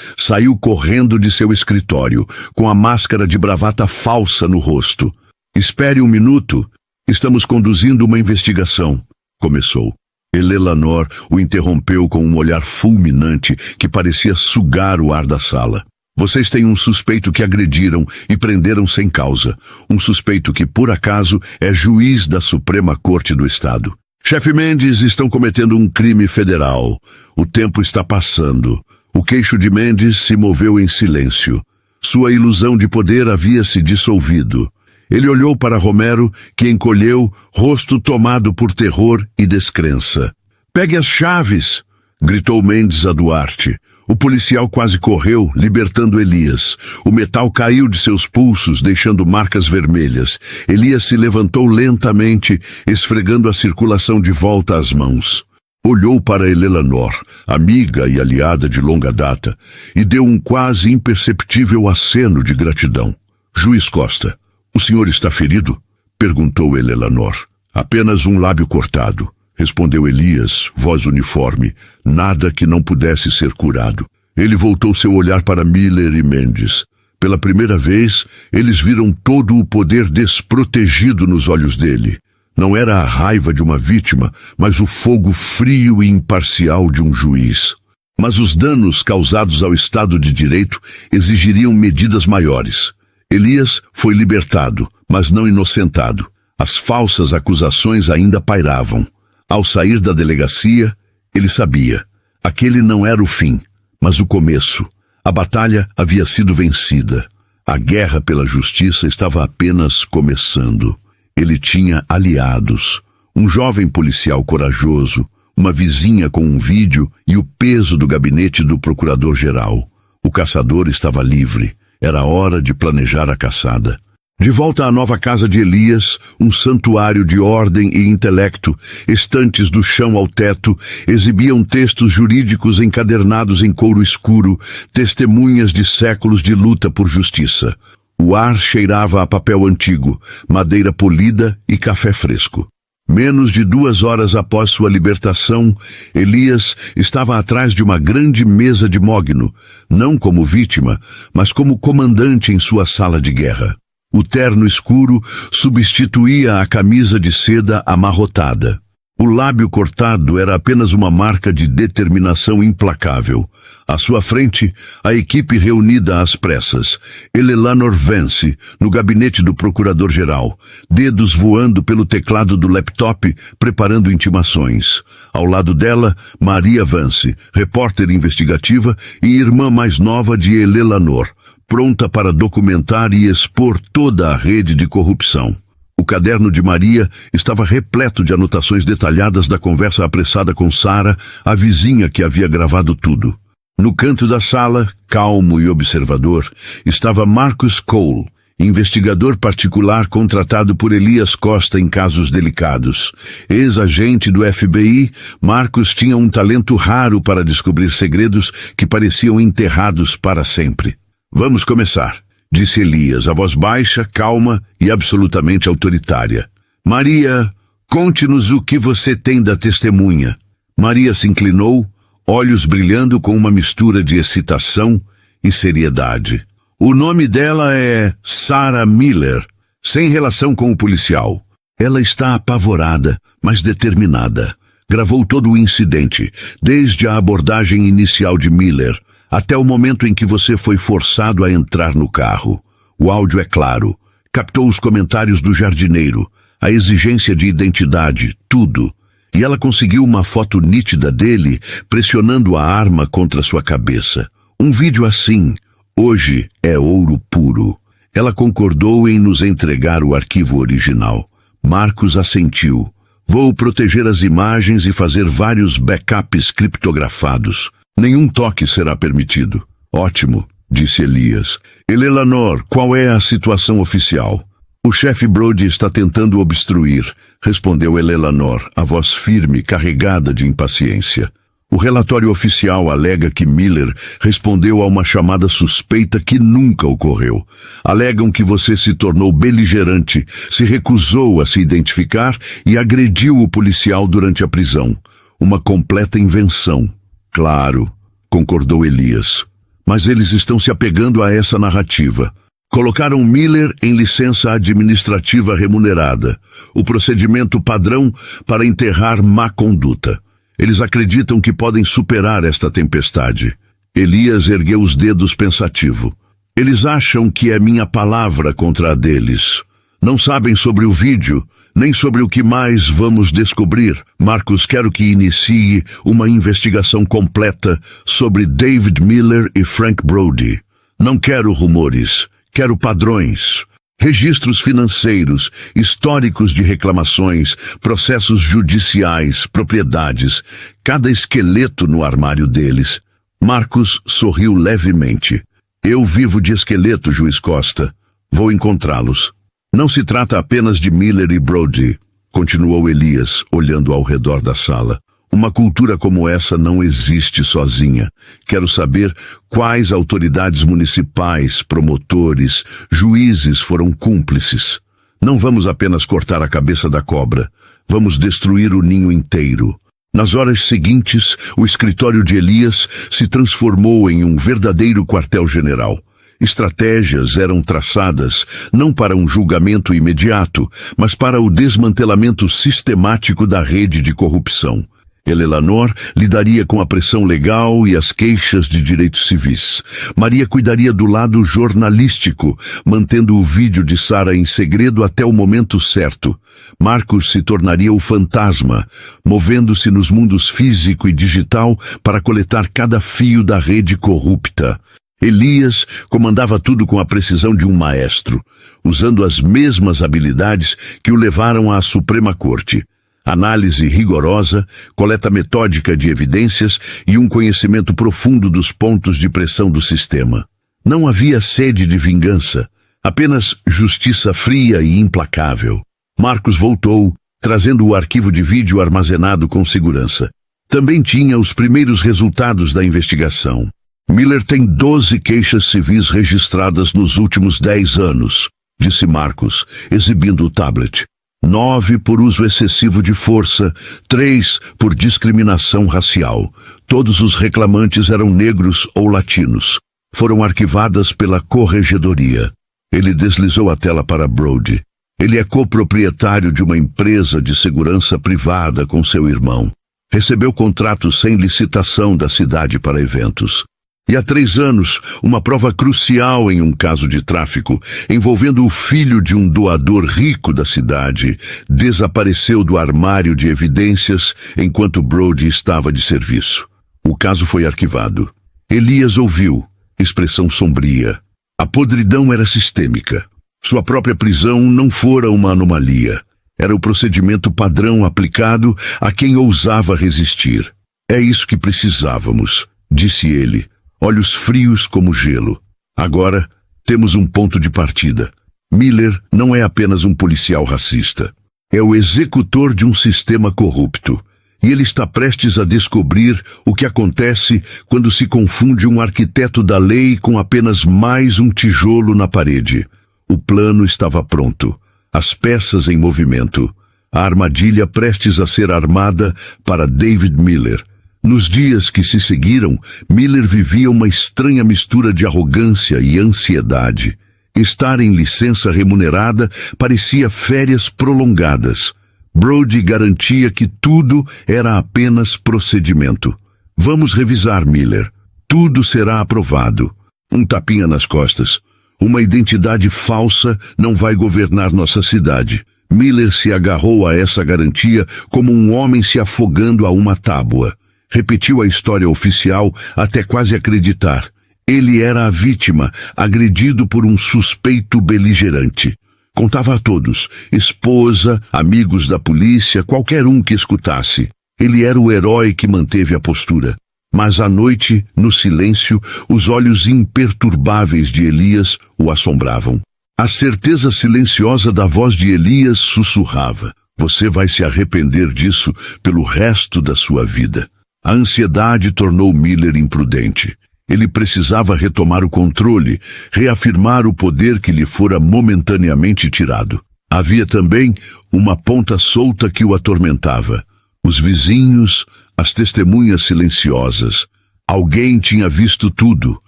saiu correndo de seu escritório, com a máscara de bravata falsa no rosto. Espere um minuto. Estamos conduzindo uma investigação, começou. Eleanor o interrompeu com um olhar fulminante que parecia sugar o ar da sala. Vocês têm um suspeito que agrediram e prenderam sem causa. Um suspeito que, por acaso, é juiz da Suprema Corte do Estado. Chefe Mendes, estão cometendo um crime federal. O tempo está passando. O queixo de Mendes se moveu em silêncio. Sua ilusão de poder havia se dissolvido. Ele olhou para Romero, que encolheu, rosto tomado por terror e descrença. Pegue as chaves! Gritou Mendes a Duarte. O policial quase correu, libertando Elias. O metal caiu de seus pulsos, deixando marcas vermelhas. Elias se levantou lentamente, esfregando a circulação de volta às mãos. Olhou para Eleanor, amiga e aliada de longa data, e deu um quase imperceptível aceno de gratidão. Juiz Costa, o senhor está ferido? Perguntou Eleanor. Apenas um lábio cortado. Respondeu Elias, voz uniforme, nada que não pudesse ser curado. Ele voltou seu olhar para Miller e Mendes. Pela primeira vez, eles viram todo o poder desprotegido nos olhos dele. Não era a raiva de uma vítima, mas o fogo frio e imparcial de um juiz. Mas os danos causados ao Estado de Direito exigiriam medidas maiores. Elias foi libertado, mas não inocentado. As falsas acusações ainda pairavam. Ao sair da delegacia, ele sabia. Aquele não era o fim, mas o começo. A batalha havia sido vencida. A guerra pela justiça estava apenas começando. Ele tinha aliados. Um jovem policial corajoso, uma vizinha com um vídeo e o peso do gabinete do procurador-geral. O caçador estava livre. Era hora de planejar a caçada. De volta à nova casa de Elias, um santuário de ordem e intelecto, estantes do chão ao teto, exibiam textos jurídicos encadernados em couro escuro, testemunhas de séculos de luta por justiça. O ar cheirava a papel antigo, madeira polida e café fresco. Menos de 2 horas após sua libertação, Elias estava atrás de uma grande mesa de mogno, não como vítima, mas como comandante em sua sala de guerra. O terno escuro substituía a camisa de seda amarrotada. O lábio cortado era apenas uma marca de determinação implacável. À sua frente, a equipe reunida às pressas. Eleanor Vance, no gabinete do procurador-geral, dedos voando pelo teclado do laptop, preparando intimações. Ao lado dela, Maria Vance, repórter investigativa e irmã mais nova de Eleanor, pronta para documentar e expor toda a rede de corrupção. O caderno de Maria estava repleto de anotações detalhadas da conversa apressada com Sara, a vizinha que havia gravado tudo. No canto da sala, calmo e observador, estava Marcus Cole, investigador particular contratado por Elias Costa em casos delicados. Ex-agente do FBI, Marcus tinha um talento raro para descobrir segredos que pareciam enterrados para sempre. Vamos começar, disse Elias, a voz baixa, calma e absolutamente autoritária. Maria, conte-nos o que você tem da testemunha. Maria se inclinou, olhos brilhando com uma mistura de excitação e seriedade. O nome dela é Sarah Miller, sem relação com o policial. Ela está apavorada, mas determinada. Gravou todo o incidente, desde a abordagem inicial de Miller, até o momento em que você foi forçado a entrar no carro. O áudio é claro. Captou os comentários do jardineiro, a exigência de identidade, tudo. E ela conseguiu uma foto nítida dele, pressionando a arma contra sua cabeça. Um vídeo assim, hoje, é ouro puro. Ela concordou em nos entregar o arquivo original. Marcos assentiu. Vou proteger as imagens e fazer vários backups criptografados. Nenhum toque será permitido. Ótimo, disse Elias. Eleanor, qual é a situação oficial? O chefe Brody está tentando obstruir, respondeu Eleanor, a voz firme, carregada de impaciência. O relatório oficial alega que Miller respondeu a uma chamada suspeita que nunca ocorreu. Alegam que você se tornou beligerante, se recusou a se identificar e agrediu o policial durante a prisão. Uma completa invenção. Claro, concordou Elias. Mas eles estão se apegando a essa narrativa. Colocaram Miller em licença administrativa remunerada, o procedimento padrão para enterrar má conduta. Eles acreditam que podem superar esta tempestade. Elias ergueu os dedos pensativo. Eles acham que é minha palavra contra a deles. Não sabem sobre o vídeo, nem sobre o que mais vamos descobrir. Marcos, quero que inicie uma investigação completa sobre David Miller e Frank Brody. Não quero rumores, quero padrões. Registros financeiros, históricos de reclamações, processos judiciais, propriedades, cada esqueleto no armário deles. Marcos sorriu levemente. Eu vivo de esqueleto, juiz Costa. Vou encontrá-los. Não se trata apenas de Miller e Brody, continuou Elias, olhando ao redor da sala. Uma cultura como essa não existe sozinha. Quero saber quais autoridades municipais, promotores, juízes foram cúmplices. Não vamos apenas cortar a cabeça da cobra. Vamos destruir o ninho inteiro. Nas horas seguintes, o escritório de Elias se transformou em um verdadeiro quartel-general. Estratégias eram traçadas não para um julgamento imediato, mas para o desmantelamento sistemático da rede de corrupção. Eleanor lidaria com a pressão legal e as queixas de direitos civis. Maria cuidaria do lado jornalístico, mantendo o vídeo de Sarah em segredo até o momento certo. Marcos se tornaria o fantasma, movendo-se nos mundos físico e digital para coletar cada fio da rede corrupta. Elias comandava tudo com a precisão de um maestro, usando as mesmas habilidades que o levaram à Suprema Corte. Análise rigorosa, coleta metódica de evidências e um conhecimento profundo dos pontos de pressão do sistema. Não havia sede de vingança, apenas justiça fria e implacável. Marcos voltou, trazendo o arquivo de vídeo armazenado com segurança. Também tinha os primeiros resultados da investigação. Miller tem 12 queixas civis registradas nos últimos 10 anos, disse Marcos, exibindo o tablet. 9 por uso excessivo de força, 3 por discriminação racial. Todos os reclamantes eram negros ou latinos. Foram arquivadas pela corregedoria. Ele deslizou a tela para Brody. Ele é coproprietário de uma empresa de segurança privada com seu irmão. Recebeu contrato sem licitação da cidade para eventos. E há 3 anos, uma prova crucial em um caso de tráfico, envolvendo o filho de um doador rico da cidade, desapareceu do armário de evidências enquanto Brody estava de serviço. O caso foi arquivado. Elias ouviu, expressão sombria. A podridão era sistêmica. Sua própria prisão não fora uma anomalia. Era o procedimento padrão aplicado a quem ousava resistir. É isso que precisávamos, disse ele. Olhos frios como gelo. Agora, temos um ponto de partida. Miller não é apenas um policial racista. É o executor de um sistema corrupto. E ele está prestes a descobrir o que acontece quando se confunde um arquiteto da lei com apenas mais um tijolo na parede. O plano estava pronto. As peças em movimento. A armadilha prestes a ser armada para David Miller. Nos dias que se seguiram, Miller vivia uma estranha mistura de arrogância e ansiedade. Estar em licença remunerada parecia férias prolongadas. Brody garantia que tudo era apenas procedimento. Vamos revisar, Miller. Tudo será aprovado. Um tapinha nas costas. Uma identidade falsa não vai governar nossa cidade. Miller se agarrou a essa garantia como um homem se afogando a uma tábua. Repetiu a história oficial até quase acreditar. Ele era a vítima, agredido por um suspeito beligerante. Contava a todos, esposa, amigos da polícia, qualquer um que escutasse. Ele era o herói que manteve a postura. Mas à noite, no silêncio, os olhos imperturbáveis de Elias o assombravam. A certeza silenciosa da voz de Elias sussurrava: você vai se arrepender disso pelo resto da sua vida. A ansiedade tornou Miller imprudente. Ele precisava retomar o controle, reafirmar o poder que lhe fora momentaneamente tirado. Havia também uma ponta solta que o atormentava. Os vizinhos, as testemunhas silenciosas. Alguém tinha visto tudo.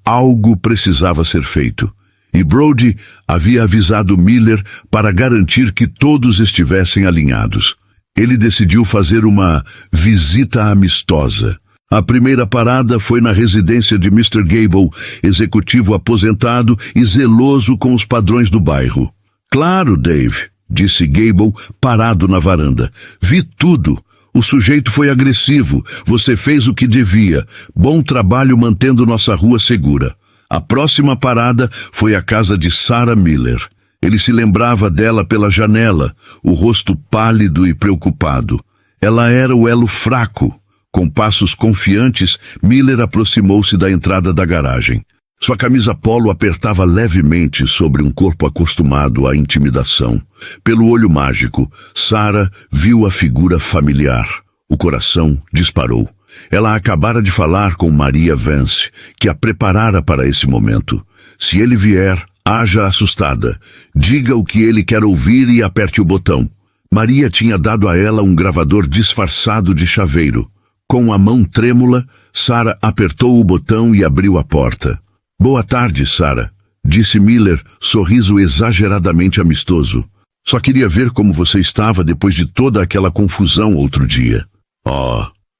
Algo precisava ser feito. E Brody havia avisado Miller para garantir que todos estivessem alinhados. Ele decidiu fazer uma visita amistosa. A primeira parada foi na residência de Mr. Gable, executivo aposentado e zeloso com os padrões do bairro. Claro, Dave, disse Gable, parado na varanda. Vi tudo. O sujeito foi agressivo. Você fez o que devia. Bom trabalho mantendo nossa rua segura. A próxima parada foi a casa de Sarah Miller. Ele se lembrava dela pela janela, o rosto pálido e preocupado. Ela era o elo fraco. Com passos confiantes, Miller aproximou-se da entrada da garagem. Sua camisa polo apertava levemente sobre um corpo acostumado à intimidação. Pelo olho mágico, Sarah viu a figura familiar. O coração disparou. Ela acabara de falar com Maria Vance, que a preparara para esse momento. Se ele vier, haja assustada. Diga o que ele quer ouvir e aperte o botão. Maria tinha dado a ela um gravador disfarçado de chaveiro. Com a mão trêmula, Sarah apertou o botão e abriu a porta. Boa tarde, Sarah, disse Miller, sorriso exageradamente amistoso. Só queria ver como você estava depois de toda aquela confusão outro dia.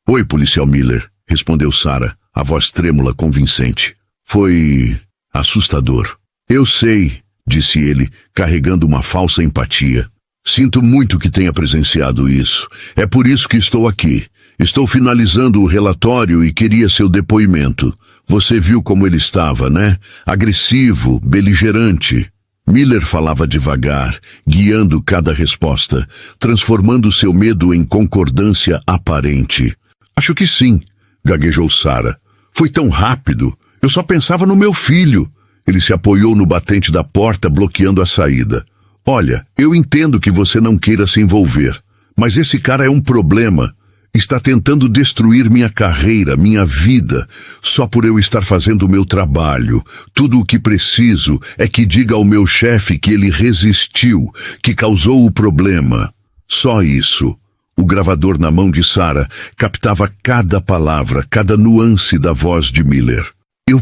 Oi, policial Miller, respondeu Sarah, a voz trêmula convincente. Foi assustador. Eu sei, disse ele, carregando uma falsa empatia. Sinto muito que tenha presenciado isso. É por isso que estou aqui. Estou finalizando o relatório e queria seu depoimento. Você viu como ele estava, né? Agressivo, beligerante. Miller falava devagar, guiando cada resposta, transformando seu medo em concordância aparente. Acho que sim, gaguejou Sarah. Foi tão rápido. Eu só pensava no meu filho. Ele se apoiou no batente da porta, bloqueando a saída. Olha, eu entendo que você não queira se envolver, mas esse cara é um problema. Está tentando destruir minha carreira, minha vida, só por eu estar fazendo o meu trabalho. Tudo o que preciso é que diga ao meu chefe que ele resistiu, que causou o problema. Só isso. O gravador na mão de Sarah captava cada palavra, cada nuance da voz de Miller. Eu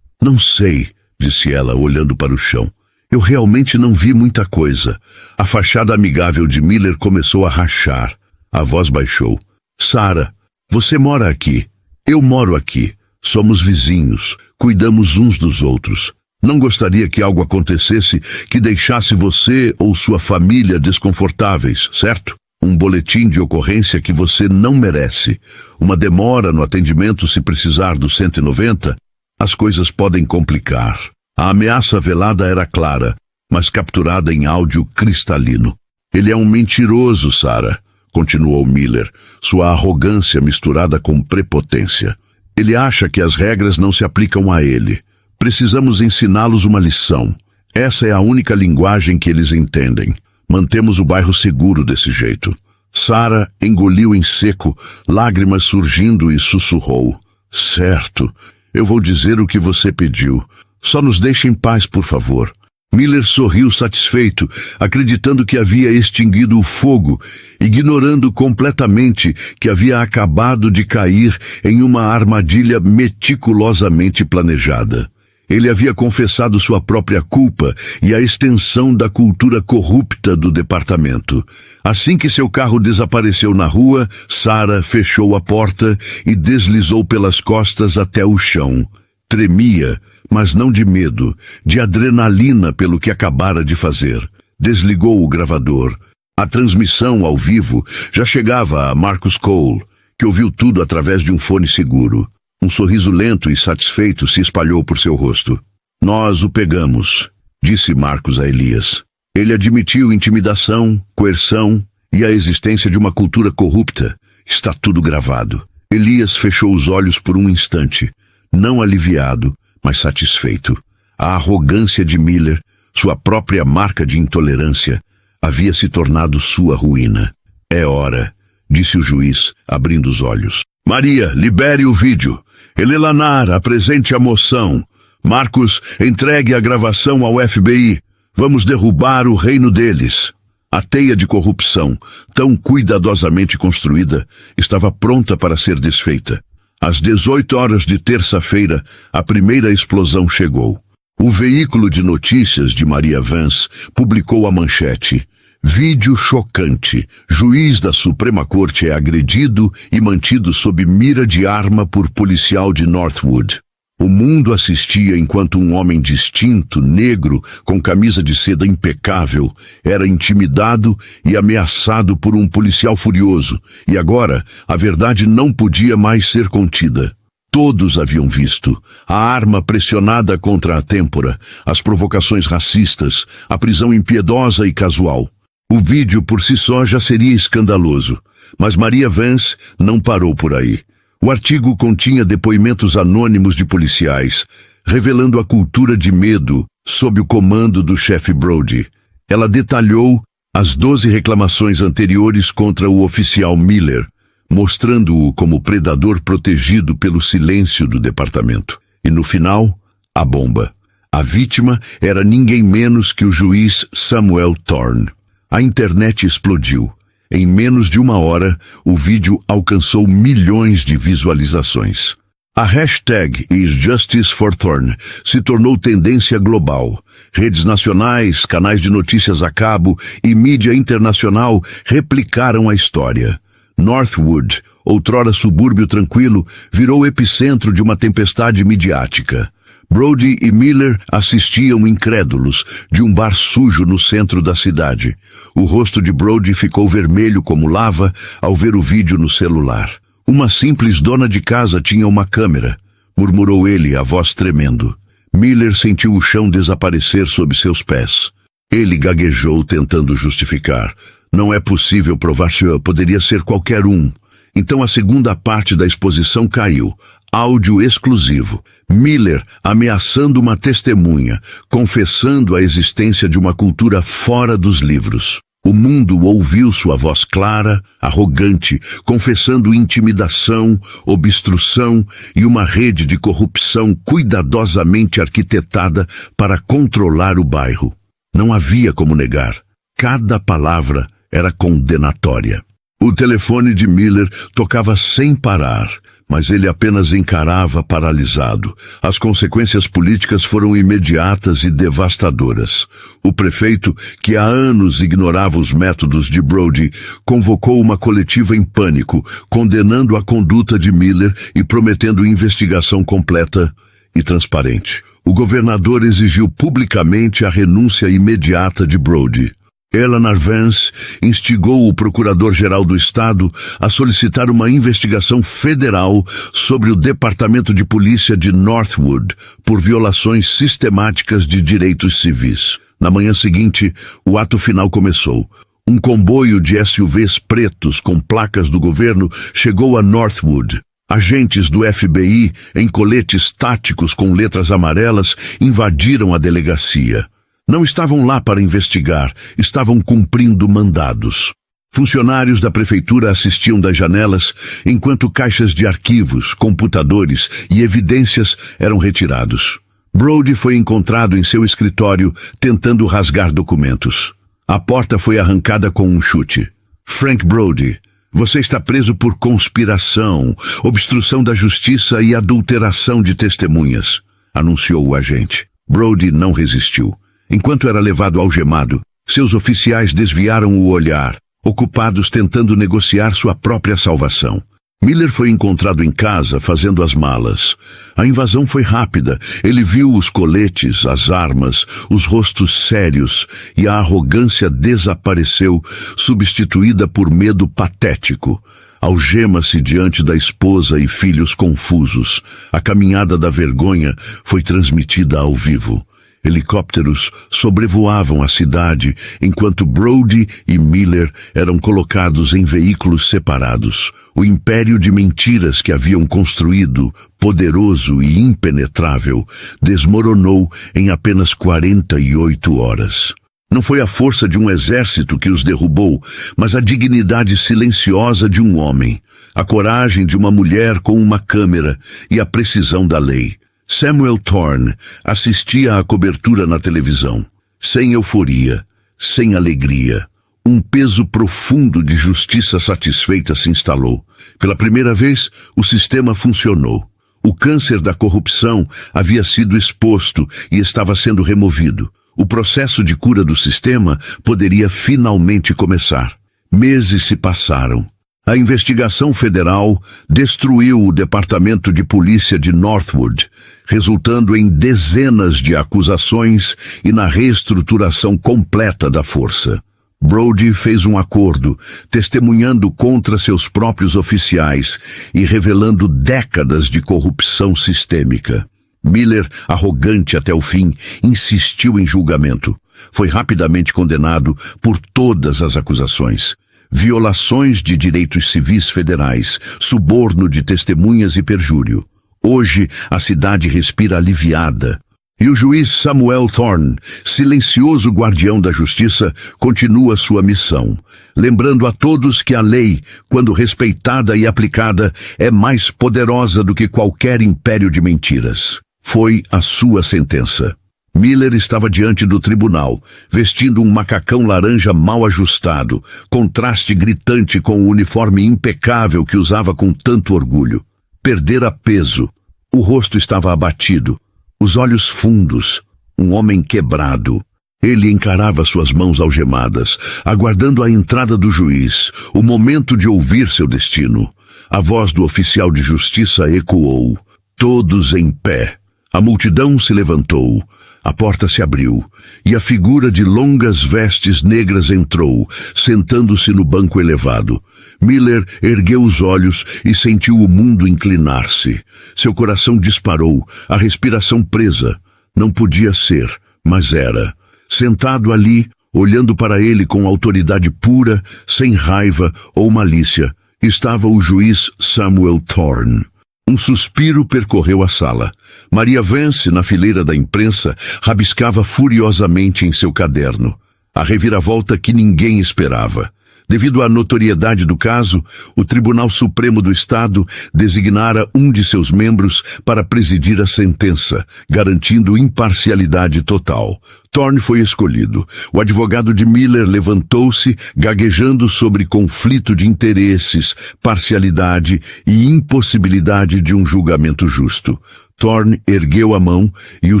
não sei, disse ela, olhando para o chão. Eu realmente não vi muita coisa. A fachada amigável de Miller começou a rachar. A voz baixou. Sarah, você mora aqui. Eu moro aqui. Somos vizinhos. Cuidamos uns dos outros. Não gostaria que algo acontecesse que deixasse você ou sua família desconfortáveis, certo? Um boletim de ocorrência que você não merece. Uma demora no atendimento se precisar do 190. As coisas podem complicar. A ameaça velada era clara, mas capturada em áudio cristalino. Ele é um mentiroso, Sarah, continuou Miller, sua arrogância misturada com prepotência. Ele acha que as regras não se aplicam a ele. Precisamos ensiná-los uma lição. Essa é a única linguagem que eles entendem. Mantemos o bairro seguro desse jeito. Sarah engoliu em seco, lágrimas surgindo e sussurrou. Certo, eu vou dizer o que você pediu. Só nos deixe em paz, por favor. Miller sorriu satisfeito, acreditando que havia extinguido o fogo, ignorando completamente que havia acabado de cair em uma armadilha meticulosamente planejada. Ele havia confessado sua própria culpa e a extensão da cultura corrupta do departamento. Assim que seu carro desapareceu na rua, Sarah fechou a porta e deslizou pelas costas até o chão. Tremia, mas não de medo, de adrenalina pelo que acabara de fazer. Desligou o gravador. A transmissão ao vivo já chegava a Marcus Cole, que ouviu tudo através de um fone seguro. Um sorriso lento e satisfeito se espalhou por seu rosto. Nós o pegamos, disse Marcus a Elias. Ele admitiu intimidação, coerção e a existência de uma cultura corrupta. Está tudo gravado. Elias fechou os olhos por um instante, não aliviado, mas satisfeito. A arrogância de Miller, sua própria marca de intolerância, havia se tornado sua ruína. É hora, disse o juiz, abrindo os olhos. Maria, libere o vídeo. Elelanar, apresente a moção. Marcos, entregue a gravação ao FBI. Vamos derrubar o reino deles. A teia de corrupção, tão cuidadosamente construída, estava pronta para ser desfeita. Às 18 horas de terça-feira, a primeira explosão chegou. O veículo de notícias de Maria Vance publicou a manchete: vídeo chocante. Juiz da Suprema Corte é agredido e mantido sob mira de arma por policial de Northwood. O mundo assistia enquanto um homem distinto, negro, com camisa de seda impecável, era intimidado e ameaçado por um policial furioso, e agora a verdade não podia mais ser contida. Todos haviam visto a arma pressionada contra a têmpora, as provocações racistas, a prisão impiedosa e casual. O vídeo por si só já seria escandaloso, mas Maria Vance não parou por aí. O artigo continha depoimentos anônimos de policiais, revelando a cultura de medo sob o comando do chefe Brody. Ela detalhou as 12 reclamações anteriores contra o oficial Miller, mostrando-o como predador protegido pelo silêncio do departamento. E no final, a bomba. A vítima era ninguém menos que o juiz Samuel Thorne. A internet explodiu. Em menos de uma hora, o vídeo alcançou milhões de visualizações. A hashtag #IsJusticeForThorne se tornou tendência global. Redes nacionais, canais de notícias a cabo e mídia internacional replicaram a história. Northwood, outrora subúrbio tranquilo, virou epicentro de uma tempestade midiática. Brody e Miller assistiam incrédulos de um bar sujo no centro da cidade. O rosto de Brody ficou vermelho como lava ao ver o vídeo no celular. Uma simples dona de casa tinha uma câmera, murmurou ele, a voz tremendo. Miller sentiu o chão desaparecer sob seus pés. Ele gaguejou tentando justificar. Não é possível provar, senhor, poderia ser qualquer um. Então a segunda parte da exposição caiu. Áudio exclusivo. Miller ameaçando uma testemunha, confessando a existência de uma cultura fora dos livros. O mundo ouviu sua voz clara, arrogante, confessando intimidação, obstrução e uma rede de corrupção cuidadosamente arquitetada para controlar o bairro. Não havia como negar. Cada palavra era condenatória. O telefone de Miller tocava sem parar, mas ele apenas encarava paralisado. As consequências políticas foram imediatas e devastadoras. O prefeito, que há anos ignorava os métodos de Brody, convocou uma coletiva em pânico, condenando a conduta de Miller e prometendo investigação completa e transparente. O governador exigiu publicamente a renúncia imediata de Brody. Elelanar Vance instigou o procurador-geral do Estado a solicitar uma investigação federal sobre o Departamento de Polícia de Northwood por violações sistemáticas de direitos civis. Na manhã seguinte, o ato final começou. Um comboio de SUVs pretos com placas do governo chegou a Northwood. Agentes do FBI, em coletes táticos com letras amarelas, invadiram a delegacia. Não estavam lá para investigar, estavam cumprindo mandados. Funcionários da prefeitura assistiam das janelas, enquanto caixas de arquivos, computadores e evidências eram retirados. Brody foi encontrado em seu escritório, tentando rasgar documentos. A porta foi arrancada com um chute. Frank Brody, você está preso por conspiração, obstrução da justiça e adulteração de testemunhas, anunciou o agente. Brody não resistiu. Enquanto era levado algemado, seus oficiais desviaram o olhar, ocupados tentando negociar sua própria salvação. Miller foi encontrado em casa fazendo as malas. A invasão foi rápida. Ele viu os coletes, as armas, os rostos sérios e a arrogância desapareceu, substituída por medo patético. Algema-se diante da esposa e filhos confusos. A caminhada da vergonha foi transmitida ao vivo. Helicópteros sobrevoavam a cidade enquanto Brody e Miller eram colocados em veículos separados. O império de mentiras que haviam construído, poderoso e impenetrável, desmoronou em apenas 48 horas. Não foi a força de um exército que os derrubou, mas a dignidade silenciosa de um homem, a coragem de uma mulher com uma câmera e a precisão da lei. Samuel Thorne assistia à cobertura na televisão, sem euforia, sem alegria. Um peso profundo de justiça satisfeita se instalou. Pela primeira vez, o sistema funcionou. O câncer da corrupção havia sido exposto e estava sendo removido. O processo de cura do sistema poderia finalmente começar. Meses se passaram. A investigação federal destruiu o Departamento de Polícia de Northwood, resultando em dezenas de acusações e na reestruturação completa da força. Brody fez um acordo, testemunhando contra seus próprios oficiais e revelando décadas de corrupção sistêmica. Miller, arrogante até o fim, insistiu em julgamento. Foi rapidamente condenado por todas as acusações. Violações de direitos civis federais, suborno de testemunhas e perjúrio. Hoje, a cidade respira aliviada. E o juiz Samuel Thorne, silencioso guardião da justiça, continua sua missão, lembrando a todos que a lei, quando respeitada e aplicada, é mais poderosa do que qualquer império de mentiras. Foi a sua sentença. Miller estava diante do tribunal, vestindo um macacão laranja mal ajustado, contraste gritante com o uniforme impecável que usava com tanto orgulho. Perdera peso. O rosto estava abatido, os olhos fundos, um homem quebrado. Ele encarava suas mãos algemadas, aguardando a entrada do juiz, o momento de ouvir seu destino. A voz do oficial de justiça ecoou. Todos em pé. A multidão se levantou. A porta se abriu, e a figura de longas vestes negras entrou, sentando-se no banco elevado. Miller ergueu os olhos e sentiu o mundo inclinar-se. Seu coração disparou, a respiração presa. Não podia ser, mas era. Sentado ali, olhando para ele com autoridade pura, sem raiva ou malícia, estava o juiz Samuel Thorne. Um suspiro percorreu a sala. Maria Vance, na fileira da imprensa, rabiscava furiosamente em seu caderno. A reviravolta que ninguém esperava. Devido à notoriedade do caso, o Tribunal Supremo do Estado designara um de seus membros para presidir a sentença, garantindo imparcialidade total. Thorne foi escolhido. O advogado de Miller levantou-se, gaguejando sobre conflito de interesses, parcialidade e impossibilidade de um julgamento justo. Thorne ergueu a mão e o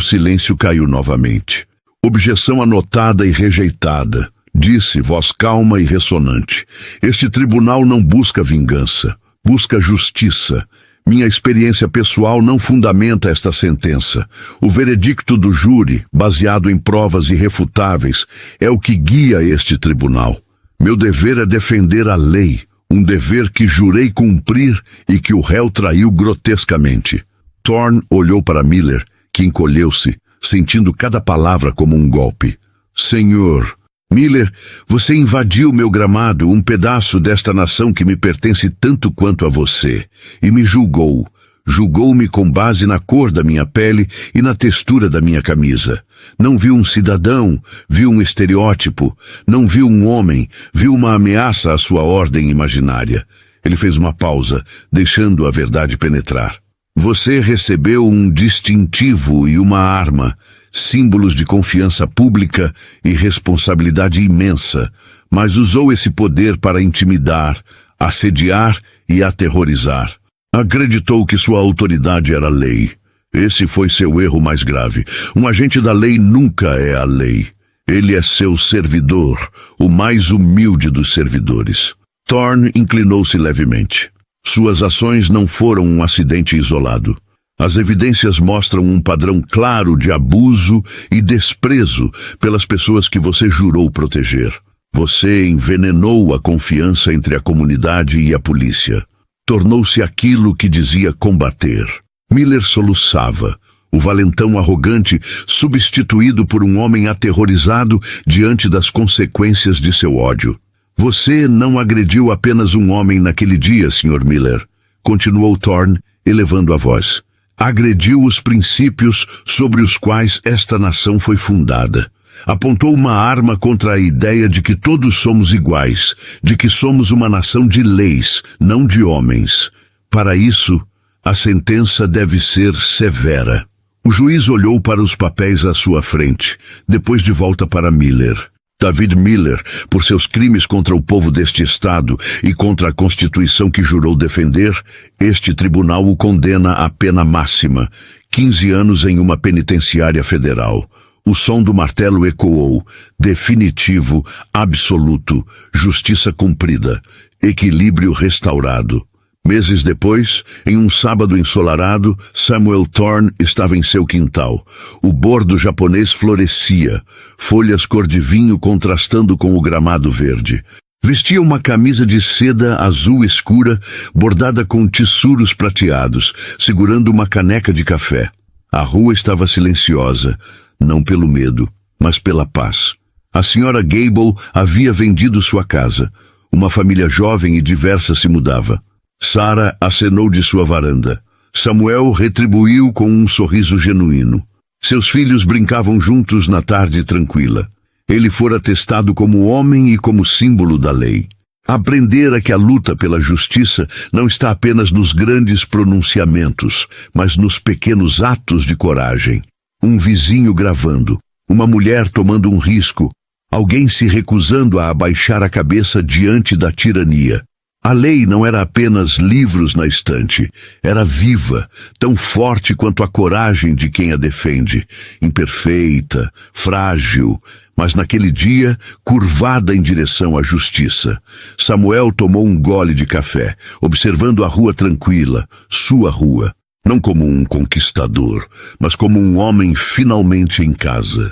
silêncio caiu novamente. Objeção anotada e rejeitada. Disse, voz calma e ressonante. Este tribunal não busca vingança, busca justiça. Minha experiência pessoal não fundamenta esta sentença. O veredicto do júri, baseado em provas irrefutáveis, é o que guia este tribunal. Meu dever é defender a lei, um dever que jurei cumprir e que o réu traiu grotescamente. Thorne olhou para Miller, que encolheu-se, sentindo cada palavra como um golpe. Senhor... Miller, você invadiu meu gramado, um pedaço desta nação que me pertence tanto quanto a você, e me julgou. Julgou-me com base na cor da minha pele e na textura da minha camisa. Não viu um cidadão, viu um estereótipo. Não viu um homem, viu uma ameaça à sua ordem imaginária. Ele fez uma pausa, deixando a verdade penetrar. Você recebeu um distintivo e uma arma, símbolos de confiança pública e responsabilidade imensa, mas usou esse poder para intimidar, assediar e aterrorizar. Acreditou que sua autoridade era lei. Esse foi seu erro mais grave. Um agente da lei nunca é a lei. Ele é seu servidor, o mais humilde dos servidores. Thorne inclinou-se levemente. Suas ações não foram um acidente isolado. As evidências mostram um padrão claro de abuso e desprezo pelas pessoas que você jurou proteger. Você envenenou a confiança entre a comunidade e a polícia. Tornou-se aquilo que dizia combater. Miller soluçava. O valentão arrogante, substituído por um homem aterrorizado diante das consequências de seu ódio. Você não agrediu apenas um homem naquele dia, Sr. Miller, continuou Thorne, elevando a voz. Agrediu os princípios sobre os quais esta nação foi fundada. Apontou uma arma contra a ideia de que todos somos iguais, de que somos uma nação de leis, não de homens. Para isso, a sentença deve ser severa. O juiz olhou para os papéis à sua frente, depois de volta para Miller. David Miller, por seus crimes contra o povo deste estado e contra a Constituição que jurou defender, este tribunal o condena à pena máxima, 15 anos em uma penitenciária federal. O som do martelo ecoou, definitivo, absoluto, justiça cumprida, equilíbrio restaurado. Meses depois, em um sábado ensolarado, Samuel Thorne estava em seu quintal. O bordo japonês florescia, folhas cor de vinho contrastando com o gramado verde. Vestia uma camisa de seda azul escura, bordada com tessuros prateados, segurando uma caneca de café. A rua estava silenciosa, não pelo medo, mas pela paz. A senhora Gable havia vendido sua casa. Uma família jovem e diversa se mudava. Sarah acenou de sua varanda. Samuel retribuiu com um sorriso genuíno. Seus filhos brincavam juntos na tarde tranquila. Ele fora testado como homem e como símbolo da lei. Aprendera que a luta pela justiça não está apenas nos grandes pronunciamentos, mas nos pequenos atos de coragem. Um vizinho gravando, uma mulher tomando um risco, alguém se recusando a abaixar a cabeça diante da tirania. A lei não era apenas livros na estante, era viva, tão forte quanto a coragem de quem a defende, imperfeita, frágil, mas naquele dia, curvada em direção à justiça. Samuel tomou um gole de café, observando a rua tranquila, sua rua, não como um conquistador, mas como um homem finalmente em casa.